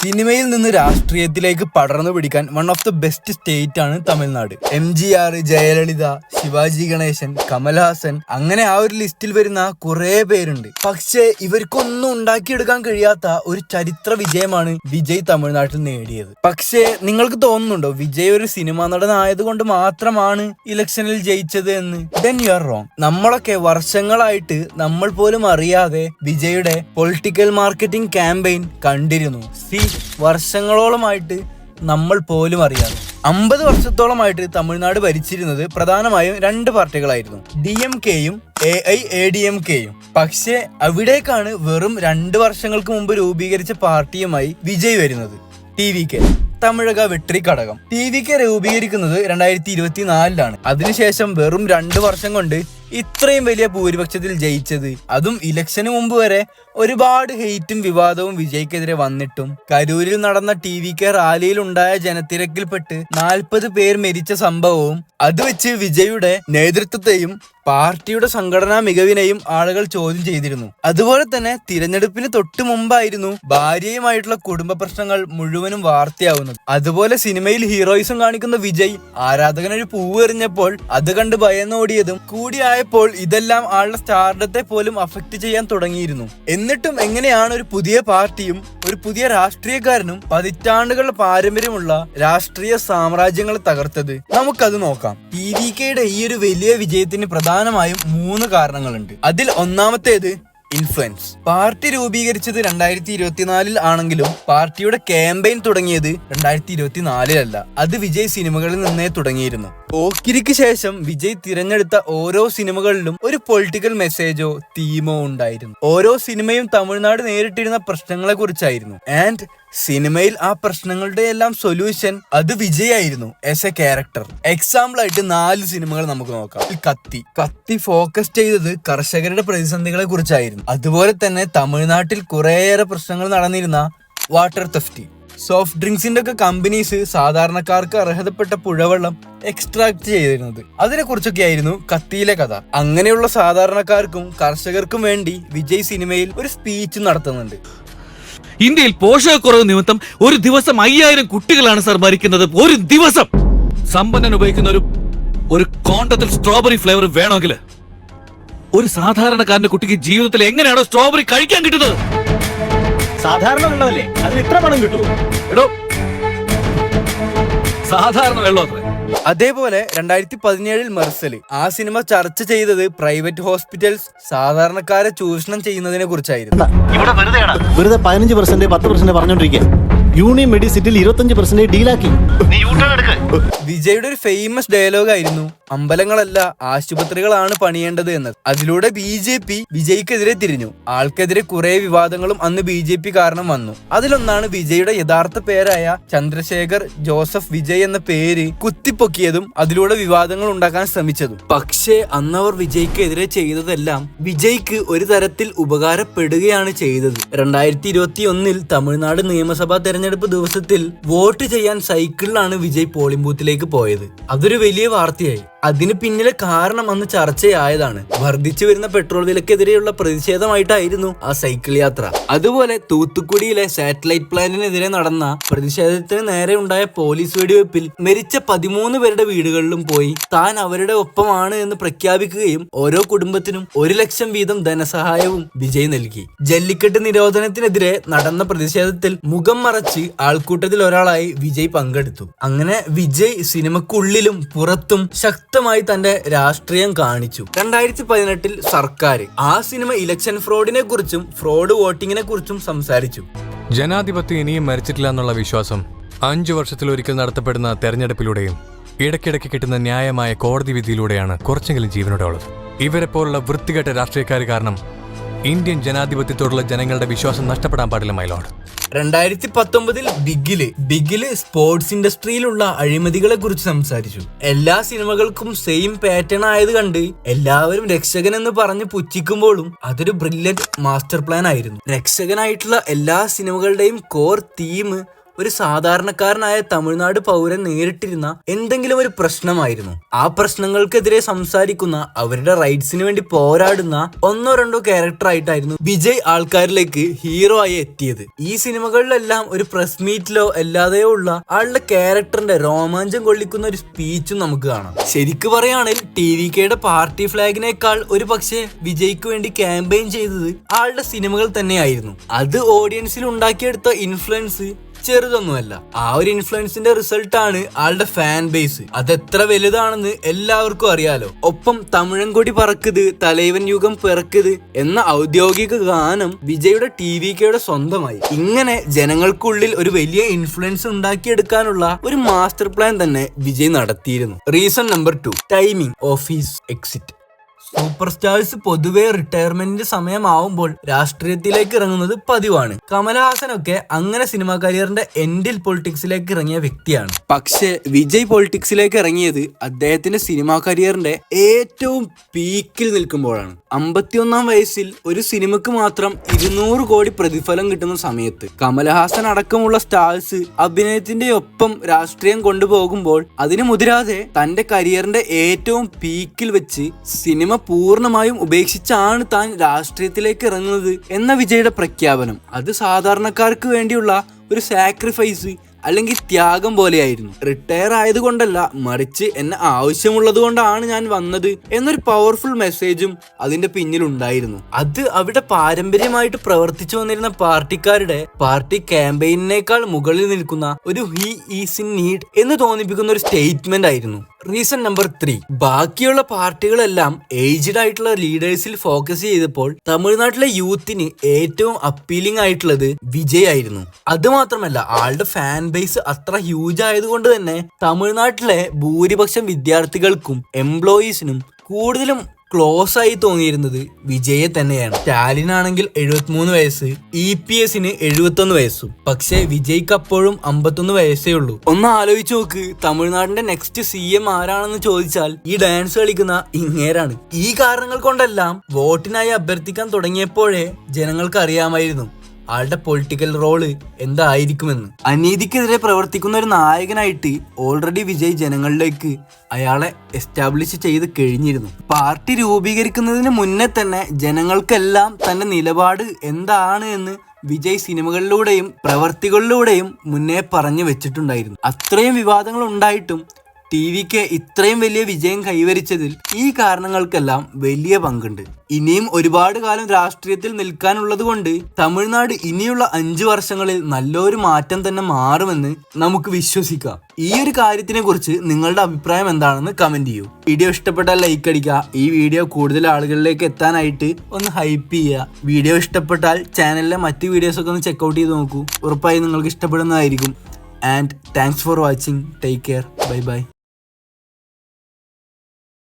സിനിമയിൽ നിന്ന് രാഷ്ട്രീയത്തിലേക്ക് പടർന്നു പിടിക്കാൻ one of the best state ആണ് തമിഴ്നാട്. MGR, ജയലളിത, ശിവാജി ഗണേശൻ, കമൽഹാസൻ, അങ്ങനെ ആ ഒരു ലിസ്റ്റിൽ വരുന്ന കുറെ പേരുണ്ട്. പക്ഷേ ഇവർക്കൊന്നും ഉണ്ടാക്കിയെടുക്കാൻ കഴിയാത്ത ഒരു ചരിത്ര വിജയമാണ് വിജയ് തമിഴ്നാട്ടിൽ നേടിയത്. പക്ഷേ നിങ്ങൾക്ക് തോന്നുന്നുണ്ടോ വിജയ് ഒരു സിനിമാ നടനായതുകൊണ്ട് മാത്രമാണ് ഇലക്ഷനിൽ ജയിച്ചത് എന്ന്? Then you are wrong. നമ്മളൊക്കെ വർഷങ്ങളായിട്ട് നമ്മൾ പോലും അറിയാതെ വിജയുടെ പൊളിറ്റിക്കൽ മാർക്കറ്റിംഗ് ക്യാമ്പയിൻ കണ്ടിരുന്നു. വർഷങ്ങളോളമായിട്ട് നമ്മൾ പോലും അറിയാതെ 50 വർഷത്തോളമായിട്ട് തമിഴ്നാട് ഭരിച്ചിരുന്നത് പ്രധാനമായും 2 പാർട്ടികളായിരുന്നു, DMKയും AIADMKയും. പക്ഷേ അവിടേക്കാണ് വെറും 2 വർഷങ്ങൾക്ക് മുമ്പ് രൂപീകരിച്ച പാർട്ടിയുമായി വിജയ് വരുന്നത്, TVK, തമിഴക വെട്രി ഘടകം. TVK രൂപീകരിക്കുന്നത് 2024-ലാണ്. അതിനുശേഷം വെറും 2 വർഷം കൊണ്ട് ഇത്രയും വലിയ ഭൂരിപക്ഷത്തിൽ ജയിച്ചത്, അതും ഇലക്ഷന് മുമ്പ് വരെ ഒരുപാട് ഹെയ്റ്റും വിവാദവും വിജയ്ക്കെതിരെ വന്നിട്ടും കരൂരിൽ നടന്ന TVK റാലിയിൽ ഉണ്ടായ ജനത്തിരക്കിൽപ്പെട്ട് 40 പേർ മരിച്ച സംഭവവും അത് വെച്ച് വിജയുടെ നേതൃത്വത്തെയും പാർട്ടിയുടെ സംഘടനാ മികവിനെയും ആളുകൾ ചോദ്യം ചെയ്തിരുന്നു. അതുപോലെ തന്നെ തിരഞ്ഞെടുപ്പിന് തൊട്ടു മുമ്പായിരുന്നു ഭാര്യയുമായിട്ടുള്ള കുടുംബ പ്രശ്നങ്ങൾ മുഴുവനും വാർത്തയാവുന്നത്. അതുപോലെ സിനിമയിൽ ഹീറോയിസം കാണിക്കുന്ന വിജയ് ആരാധകനൊരു പൂവ് എറിഞ്ഞപ്പോൾ അത് കണ്ട് ഭയന്നോടിയതും കൂടിയായപ്പോൾ ഇതെല്ലാം ആളുടെ സ്റ്റാർഡത്തെ പോലും അഫക്ട് ചെയ്യാൻ തുടങ്ങിയിരുന്നു. എന്നിട്ടും എങ്ങനെയാണ് ഒരു പുതിയ പാർട്ടിയും ഒരു പുതിയ രാഷ്ട്രീയക്കാരനും പതിറ്റാണ്ടുകളുടെ പാരമ്പര്യമുള്ള രാഷ്ട്രീയ സാമ്രാജ്യങ്ങളെ തകർത്തത്? നമുക്കത് നോക്കാം. TVKയുടെ ഈ ഒരു വലിയ വിജയത്തിന് പ്രധാനമായും 3 കാരണങ്ങളുണ്ട്. അതിൽ ഒന്നാമത്തേത് ഇൻഫ്ലുവൻസ്. പാർട്ടി രൂപീകരിച്ചത് 2024 ആണെങ്കിലും പാർട്ടിയുടെ ക്യാമ്പയിൻ തുടങ്ങിയത് 2024 അത് വിജയ് സിനിമകളിൽ നിന്നേ തുടങ്ങിയിരുന്നു. പോക്കിരിക്ക് ശേഷം വിജയ് തിരഞ്ഞെടുത്ത ഓരോ സിനിമകളിലും ഒരു പൊളിറ്റിക്കൽ മെസ്സേജോ തീമോ ഉണ്ടായിരുന്നു. ഓരോ സിനിമയും തമിഴ്നാട് നേരിട്ടിരുന്ന പ്രശ്നങ്ങളെ കുറിച്ചായിരുന്നു. ആൻഡ് സിനിമയിൽ ആ പ്രശ്നങ്ങളുടെ എല്ലാം സൊല്യൂഷൻ അത് വിജയ് ആയിരുന്നു ആസ് എ ക്യാരക്ടർ. എക്സാമ്പിൾ ആയിട്ട് 4 സിനിമകൾ നമുക്ക് നോക്കാം. കത്തി ഫോക്കസ് ചെയ്തത് കർഷകരുടെ പ്രതിസന്ധികളെ കുറിച്ചായിരുന്നു. അതുപോലെ തന്നെ തമിഴ്നാട്ടിൽ കുറേയേറെ പ്രശ്നങ്ങൾ നടന്നിരുന്ന വാട്ടർ തെഫ്റ്റ്, സോഫ്റ്റ് ഡ്രിങ്ക്സിന്റെ ഒക്കെ കമ്പനീസ് സാധാരണക്കാർക്ക് അർഹതപ്പെട്ട പുഴവെള്ളം എക്സ്ട്രാക്ട് ചെയ്തിരുന്നത്, അതിനെ കുറിച്ചൊക്കെ ആയിരുന്നു കത്തിയിലെ കഥ. അങ്ങനെയുള്ള സാധാരണക്കാർക്കും കർഷകർക്കും വേണ്ടി വിജയ് സിനിമയിൽ ഒരു സ്പീച്ച് നടത്തുന്നുണ്ട്. ഇന്ത്യയിൽ പോഷകക്കുറവ് നിമിത്തം ഒരു ദിവസം 5000 കുട്ടികളാണ് സർ മരിക്കുന്നത്. ഒരു ദിവസം. സമ്പന്നൻ ഉപയോഗിക്കുന്ന ഒരു കോണ്ടത്തിൽ സ്ട്രോബെറി ഫ്ലേവർ വേണമെങ്കിൽ ഒരു സാധാരണക്കാരന്റെ കുട്ടിക്ക് ജീവിതത്തിൽ എങ്ങനെയാണോ സ്ട്രോബെറി കഴിക്കാൻ കിട്ടുന്നത്? സാധാരണ വെള്ളമല്ലേ, അതിന് ഇത്ര പണം കിട്ടുമോ? എടോ, സാധാരണ വെള്ളം അത്ര. അതേപോലെ 2017 മെർസൽ, ആ സിനിമ ചർച്ച ചെയ്തത് പ്രൈവറ്റ് ഹോസ്പിറ്റൽസ് സാധാരണക്കാരെ ചൂഷണം ചെയ്യുന്നതിനെ കുറിച്ചായിരുന്നു. വെറുതെ 15% 10% പറഞ്ഞോണ്ടിരിക്കുക. യൂണിയൻ മെഡിസിറ്റിൽ 25% ഡീലാക്കി. വിജയുടെ ഒരു ഫേമസ് ഡയലോഗ് ആയിരുന്നു, അമ്പലങ്ങളല്ല ആശുപത്രികളാണ് പണിയേണ്ടത് എന്നത്. അതിലൂടെ BJP വിജയ്ക്കെതിരെ തിരിഞ്ഞു. ആൾക്കെതിരെ കുറെ വിവാദങ്ങളും അന്ന് BJP കാരണം വന്നു. അതിലൊന്നാണ് വിജയുടെ യഥാർത്ഥ പേരായ ചന്ദ്രശേഖർ ജോസഫ് വിജയ് എന്ന പേര് കുത്തിപ്പൊക്കിയതും അതിലൂടെ വിവാദങ്ങൾ ഉണ്ടാക്കാൻ ശ്രമിച്ചതും. പക്ഷേ അന്നവർ വിജയ്ക്കെതിരെ ചെയ്തതെല്ലാം വിജയ്ക്ക് ഒരു തരത്തിൽ ഉപകാരപ്പെടുകയാണ് ചെയ്തത്. 2021 തമിഴ്നാട് നിയമസഭാ തെരഞ്ഞെടുപ്പ് ദിവസത്തിൽ വോട്ട് ചെയ്യാൻ സൈക്കിളിലാണ് വിജയ് പോളിംഗ് ബൂത്തിലേക്ക് പോയത്. അതൊരു വലിയ വാർത്തയായി. അതിന് പിന്നിലെ കാരണം അന്ന് ചർച്ചയായതാണ്. വർദ്ധിച്ചു വരുന്ന പെട്രോൾ വിലക്കെതിരെയുള്ള പ്രതിഷേധമായിട്ടായിരുന്നു ആ സൈക്കിൾ യാത്ര. അതുപോലെ തൂത്തുക്കുടിയിലെ സാറ്റലൈറ്റ് പ്ലാന്റിനെതിരെ നടന്ന പ്രതിഷേധത്തിന് നേരെ ഉണ്ടായ പോലീസ് വെടിവെപ്പിൽ മരിച്ച 13 പേരുടെ വീടുകളിലും പോയി താൻ അവരുടെ ഒപ്പമാണ് എന്ന് പ്രഖ്യാപിക്കുകയും ഓരോ കുടുംബത്തിനും 1 ലക്ഷം വീതം ധനസഹായവും വിജയ് നൽകി. ജല്ലിക്കെട്ട് നിരോധനത്തിനെതിരെ നടന്ന പ്രതിഷേധത്തിൽ മുഖം മറച്ച് ആൾക്കൂട്ടത്തിൽ ഒരാളായി വിജയ് പങ്കെടുത്തു. അങ്ങനെ വിജയ് സിനിമക്കുള്ളിലും പുറത്തും ശക്തമായി തന്റെ രാഷ്ട്രീയം കാണിച്ചു. 2018 സർക്കാർ ആ സിനിമ ഇലക്ഷൻ ഫ്രോഡിനെ കുറിച്ചും ഫ്രോഡ് വോട്ടിങ്ങിനെ കുറിച്ചും സംസാരിച്ചു. ജനാധിപത്യം ഇനിയും മരിച്ചിട്ടില്ല എന്നുള്ള വിശ്വാസം 5 വർഷത്തിലൊരിക്കൽ നടത്തപ്പെടുന്ന തെരഞ്ഞെടുപ്പിലൂടെയും ഇടയ്ക്കിടയ്ക്ക് കിട്ടുന്ന ന്യായമായ കോടതി വിധിയിലൂടെയാണ് കുറച്ചെങ്കിലും ജീവനോടെ ഉള്ളത്. ഇവരെ പോലുള്ള വൃത്തികെട്ട രാഷ്ട്രീയക്കാർ കാരണം ഇന്ത്യൻ ജനാധിപത്യത്തോടുള്ള ജനങ്ങളുടെ വിശ്വാസം നഷ്ടപ്പെടാൻ പാടില്ല മൈലോഡ്. 2019 ബിഗില് സ്പോർട്സ് ഇൻഡസ്ട്രിയിലുള്ള അഴിമതികളെ കുറിച്ച് സംസാരിച്ചു. എല്ലാ സിനിമകൾക്കും സെയിം പാറ്റേൺ ആയത് കണ്ട് എല്ലാവരും രക്ഷകൻ എന്ന് പറഞ്ഞ് പുച്ഛിക്കുമ്പോഴും അതൊരു ബ്രില്യന്റ് മാസ്റ്റർ പ്ലാൻ ആയിരുന്നു. രക്ഷകനായിട്ടുള്ള എല്ലാ സിനിമകളുടെയും കോർ തീം ഒരു സാധാരണക്കാരനായ തമിഴ്നാട് പൗരൻ നേരിട്ടിരുന്ന എന്തെങ്കിലും ഒരു പ്രശ്നമായിരുന്നു. ആ പ്രശ്നങ്ങൾക്കെതിരെ സംസാരിക്കുന്ന, അവരുടെ റൈറ്റ്സിന് വേണ്ടി പോരാടുന്ന ഒന്നോ രണ്ടോ ക്യാരക്ടർ ആയിട്ടായിരുന്നു വിജയ് ആൾക്കാരിലേക്ക് ഹീറോ ആയി എത്തിയത്. ഈ സിനിമകളിലെല്ലാം ഒരു പ്രസ് മീറ്റിലോ അല്ലാതെയോ ഉള്ള ആളുടെ ക്യാരക്ടറിന്റെ രോമാഞ്ചം കൊള്ളിക്കുന്ന ഒരു സ്പീച്ചും നമുക്ക് കാണാം. ശരിക്കു പറയുകയാണെങ്കിൽ TVKയുടെ പാർട്ടി ഫ്ലാഗിനേക്കാൾ ഒരു പക്ഷേ വിജയ്ക്ക് വേണ്ടി ക്യാമ്പയിൻ ചെയ്തത് ആളുടെ സിനിമകൾ തന്നെയായിരുന്നു. അത് ഓഡിയൻസിൽ ഉണ്ടാക്കിയെടുത്ത ഇൻഫ്ലുവൻസ് ചെറുതൊന്നുമല്ല. ആ ഒരു ഇൻഫ്ലുവൻസിന്റെ റിസൾട്ടാണ് ആളുടെ ഫാൻ ബേസ്. അതെത്ര വലുതാണെന്ന് എല്ലാവർക്കും അറിയാലോ. ഒപ്പം തമിഴൻകൊടി പറക്കുത് തലൈവൻ യുഗം പിറക്കുത് എന്ന ഔദ്യോഗിക ഗാനം വിജയുടെ TVKയുടെ സ്വന്തമായി. ഇങ്ങനെ ജനങ്ങൾക്കുള്ളിൽ ഒരു വലിയ ഇൻഫ്ലുവൻസ് ഉണ്ടാക്കിയെടുക്കാനുള്ള ഒരു മാസ്റ്റർ പ്ലാൻ തന്നെ വിജയ് നടത്തിയിരുന്നു. Reason number 2, timing office exit. Super stars പൊതുവെ റിട്ടയർമെന്റിന്റെ സമയമാവുമ്പോൾ രാഷ്ട്രീയത്തിലേക്ക് ഇറങ്ങുന്നത് പതിവാണ്. കമലഹാസനൊക്കെ അങ്ങനെ സിനിമാ കരിയറിന്റെ എൻഡിൽ പൊളിറ്റിക്സിലേക്ക് ഇറങ്ങിയ വ്യക്തിയാണ്. പക്ഷേ വിജയ് പൊളിറ്റിക്സിലേക്ക് ഇറങ്ങിയത് അദ്ദേഹത്തിന്റെ സിനിമാ കരിയറിന്റെ ഏറ്റവും പീക്കിൽ നിൽക്കുമ്പോഴാണ്. 51-ാം വയസ്സിൽ ഒരു സിനിമക്ക് മാത്രം 200 കോടി പ്രതിഫലം കിട്ടുന്ന സമയത്ത് കമലഹാസൻ അടക്കമുള്ള സ്റ്റാർസ് അഭിനയത്തിന്റെ ഒപ്പം രാഷ്ട്രീയം കൊണ്ടുപോകുമ്പോൾ അതിന് മുതിരാതെ തന്റെ കരിയറിന്റെ ഏറ്റവും പീക്കിൽ വെച്ച് സിനിമ പൂർണ്ണമായും ഉപേക്ഷിച്ചാണ് താൻ രാഷ്ട്രീയത്തിലേക്ക് ഇറങ്ങുന്നത് എന്ന വിജയുടെ പ്രഖ്യാപനം. അത് സാധാരണക്കാർക്ക് വേണ്ടിയുള്ള ഒരു സാക്രിഫൈസ് അല്ലെങ്കിൽ ത്യാഗം പോലെയായിരുന്നു. റിട്ടയർ ആയതുകൊണ്ടല്ല, മറിച്ച് എന്നെ ആവശ്യമുള്ളത് കൊണ്ടാണ് ഞാൻ വന്നത് എന്നൊരു പവർഫുൾ മെസ്സേജും അതിന്റെ പിന്നിലുണ്ടായിരുന്നു. അത് അവിടെ പാരമ്പര്യമായിട്ട് പ്രവർത്തിച്ചു വന്നിരുന്ന പാർട്ടിക്കാരുടെ പാർട്ടി ക്യാമ്പയിനേക്കാൾ മുകളിൽ നിൽക്കുന്ന ഒരു ഹി ഈസ് ഇൻ നീഡ് എന്ന് തോന്നിപ്പിക്കുന്ന ഒരു സ്റ്റേറ്റ്മെന്റ് ആയിരുന്നു. റീസൺ നമ്പർ 3, ബാക്കിയുള്ള പാർട്ടികളെല്ലാം ഏജ്ഡ് ആയിട്ടുള്ള ലീഡേഴ്സിൽ ഫോക്കസ് ചെയ്തപ്പോൾ തമിഴ്നാട്ടിലെ യൂത്തിന് ഏറ്റവും അപ്പീലിംഗ് ആയിട്ടുള്ളത് വിജയ് ആയിരുന്നു. അത് മാത്രമല്ല, ആളുടെ ഫാൻ ബേസ് അത്ര ഹ്യൂജ് ആയതുകൊണ്ട് തന്നെ തമിഴ്നാട്ടിലെ ഭൂരിപക്ഷം വിദ്യാർത്ഥികൾക്കും എംപ്ലോയീസിനും കൂടുതലും ക്ലോസ് ആയി തോന്നിയിരുന്നത് വിജയെ തന്നെയാണ്. സ്റ്റാലിനാണെങ്കിൽ 73 വയസ്സ്, EPSന് 71 വയസ്സും. പക്ഷേ വിജയ്ക്ക് അപ്പോഴും 51 വയസ്സേ ഉള്ളൂ. ഒന്ന് ആലോചിച്ച് നോക്ക്, തമിഴ്നാടിന്റെ നെക്സ്റ്റ് CM ആരാണെന്ന് ചോദിച്ചാൽ ഈ ഡാൻസ് കളിക്കുന്ന ഇങ്ങേരാണ്. ഈ കാരണങ്ങൾ കൊണ്ടെല്ലാം വോട്ടിനായി അഭ്യർത്ഥിക്കാൻ തുടങ്ങിയപ്പോഴേ ജനങ്ങൾക്ക് അറിയാമായിരുന്നു ആളുടെ പൊളിറ്റിക്കൽ റോള് എന്തായിരിക്കുമെന്ന്. അനീതിക്കെതിരെ പ്രവർത്തിക്കുന്ന ഒരു നായകനായിട്ട് ഓൾറെഡി വിജയ് ജനങ്ങളിലേക്ക് അയാളെ എസ്റ്റാബ്ലിഷ് ചെയ്ത് കഴിഞ്ഞിരുന്നു. പാർട്ടി രൂപീകരിക്കുന്നതിന് മുന്നേ തന്നെ ജനങ്ങൾക്കെല്ലാം തന്റെ നിലപാട് എന്താണ് എന്ന് വിജയ് സിനിമകളിലൂടെയും പ്രവർത്തികളിലൂടെയും മുന്നേ പറഞ്ഞു വെച്ചിട്ടുണ്ടായിരുന്നു. അത്രയും വിവാദങ്ങൾ ഉണ്ടായിട്ടും TVK ഇത്രയും വലിയ വിജയം കൈവരിച്ചതിൽ ഈ കാരണങ്ങൾക്കെല്ലാം വലിയ പങ്കുണ്ട്. ഇനിയും ഒരുപാട് കാലം രാഷ്ട്രീയത്തിൽ നിൽക്കാനുള്ളത് കൊണ്ട് തമിഴ്നാട് ഇനിയുള്ള 5 വർഷങ്ങളിൽ നല്ലൊരു മാറ്റം തന്നെ മാറുമെന്ന് നമുക്ക് വിശ്വസിക്കാം. ഈ ഒരു കാര്യത്തിനെ കുറിച്ച് നിങ്ങളുടെ അഭിപ്രായം എന്താണെന്ന് കമന്റ് ചെയ്യൂ. വീഡിയോ ഇഷ്ടപ്പെട്ടാൽ ലൈക്ക് അടിക്കുക. ഈ വീഡിയോ കൂടുതൽ ആളുകളിലേക്ക് എത്താനായിട്ട് ഒന്ന് ഹൈപ്പ് ചെയ്യുക. വീഡിയോ ഇഷ്ടപ്പെട്ടാൽ ചാനലിലെ മറ്റ് വീഡിയോസൊക്കെ ഒന്ന് ചെക്കൗട്ട് ചെയ്ത് നോക്കൂ. ഉറപ്പായും നിങ്ങൾക്ക് ഇഷ്ടപ്പെടുന്നതായിരിക്കും. And thanks for watching. Take care. Bye bye.